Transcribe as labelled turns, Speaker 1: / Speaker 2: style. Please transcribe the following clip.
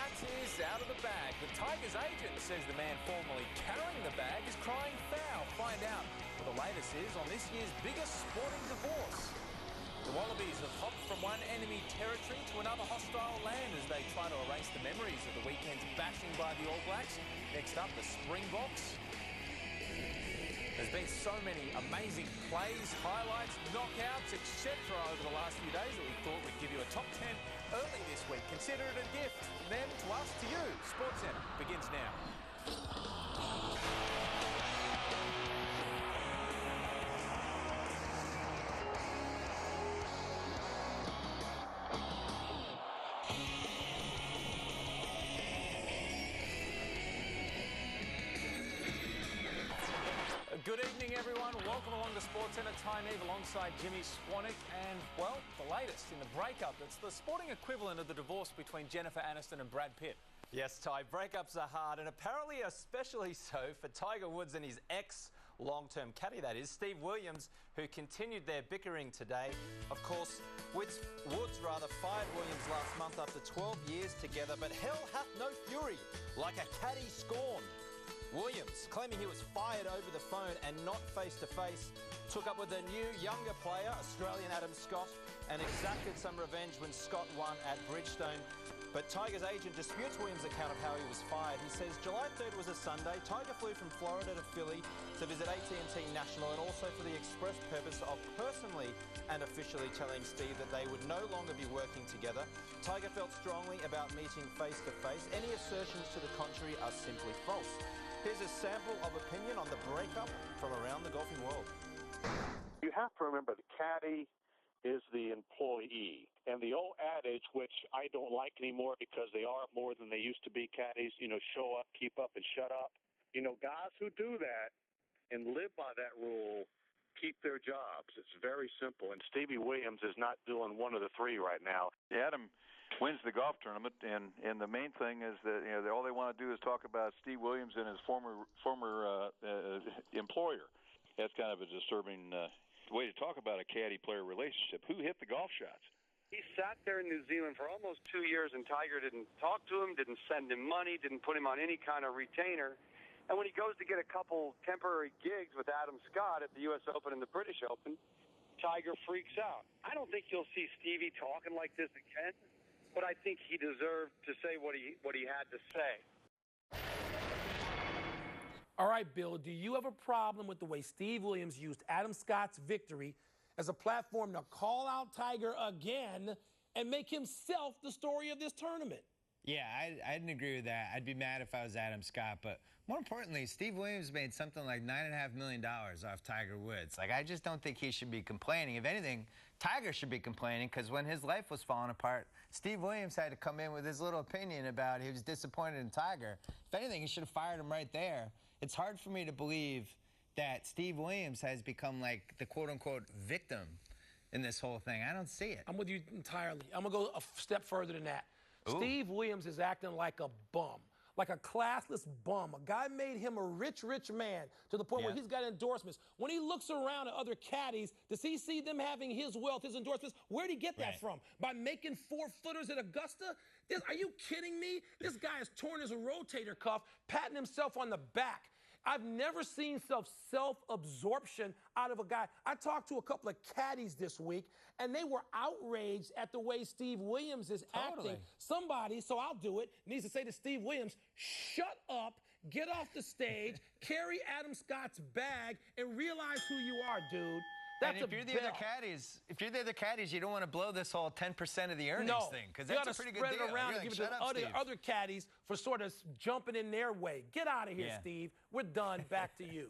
Speaker 1: Scott is out of the bag. The Tigers agent says the man formerly carrying the bag is crying foul. Find out what the latest is on this year's biggest sporting divorce. The Wallabies have hopped from one enemy territory to another hostile land as they try to erase the memories of the weekend's bashing by the All Blacks. Next up, the Springboks. There's been so many amazing plays, highlights, knockouts, etc. over the last few days that we thought we'd give you a top 10 early this week. Consider it a gift from them to us to you. SportsCenter begins now. Good evening, everyone. Welcome along to SportsCenter. Neave alongside Jimmy Swanwick. And, well, the latest in the breakup. It's the sporting equivalent of the divorce between Jennifer Aniston and Brad Pitt. Yes, Ty, breakups are hard, and apparently especially so for Tiger Woods and his ex-long-term caddy, that is, Steve Williams, who continued their bickering today. Of course, Woods fired Williams last month after 12 years together, but hell hath no fury, like a caddy scorned. Williams, claiming he was fired over the phone and not face-to-face, took up with a new, younger player, Australian Adam Scott, and exacted some revenge when Scott won at Bridgestone. But Tiger's agent disputes Williams' account of how he was fired. He says July 3rd was a Sunday. Tiger flew from Florida to Philly to visit AT&T National and also for the express purpose of personally and officially telling Steve that they would no longer be working together. Tiger felt strongly about meeting face-to-face. Any assertions to the contrary are simply false. Here's a sample of opinion on the breakup from around the golfing world.
Speaker 2: You have to remember the caddy is the employee. And the old adage, which I don't like anymore because they are more than they used to be caddies, show up, keep up, and shut up. Guys who do that and live by that rule keep their jobs. It's very simple. And Stevie Williams is not doing one of the three right now.
Speaker 3: Adam wins the golf tournament, and the main thing is that all they want to do is talk about Steve Williams and his former employer. That's kind of a disturbing way to talk about a caddy-player relationship. Who hit the golf shots?
Speaker 4: He sat there in New Zealand for almost 2 years, and Tiger didn't talk to him, didn't send him money, didn't put him on any kind of retainer. And when he goes to get a couple temporary gigs with Adam Scott at the U.S. Open and the British Open, Tiger freaks out. I don't think you'll see Stevie talking like this again, but I think he deserved to say what he had to say.
Speaker 5: All right, Bill, do you have a problem with the way Steve Williams used Adam Scott's victory as a platform to call out Tiger again and make himself the story of this tournament?
Speaker 6: Yeah, I didn't agree with that. I'd be mad if I was Adam Scott. But more importantly, Steve Williams made something like $9.5 million off Tiger Woods. I just don't think he should be complaining. If anything, Tiger should be complaining because when his life was falling apart, Steve Williams had to come in with his little opinion about he was disappointed in Tiger. If anything, he should have fired him right there. It's hard for me to believe that Steve Williams has become like the quote-unquote victim in this whole thing. I don't see it.
Speaker 5: I'm with you entirely. I'm going to go a step further than that.
Speaker 6: Ooh.
Speaker 5: Steve Williams is acting like a bum, like a classless bum. A guy made him a rich man to the point where he's got endorsements. When he looks around at other caddies, does he see them having his wealth, his endorsements? Where'd he get that from? By making 4-footers at Augusta? Are you kidding me? This guy has torn his rotator cuff, patting himself on the back. I've never seen self-absorption out of a guy. I talked to a couple of caddies this week, and they were outraged at the way Steve Williams is acting. Somebody, so I'll do it, needs to say to Steve Williams, shut up, get off the stage, carry Adam Scott's bag, and realize who you are, dude.
Speaker 6: And if you're the other caddies, you don't want to blow this whole 10% of the earnings thing, because that's a pretty good deal.
Speaker 5: You got to spread it around and give it to other caddies for sort of jumping in their way. Get out of here, Steve. We're done. Back to you.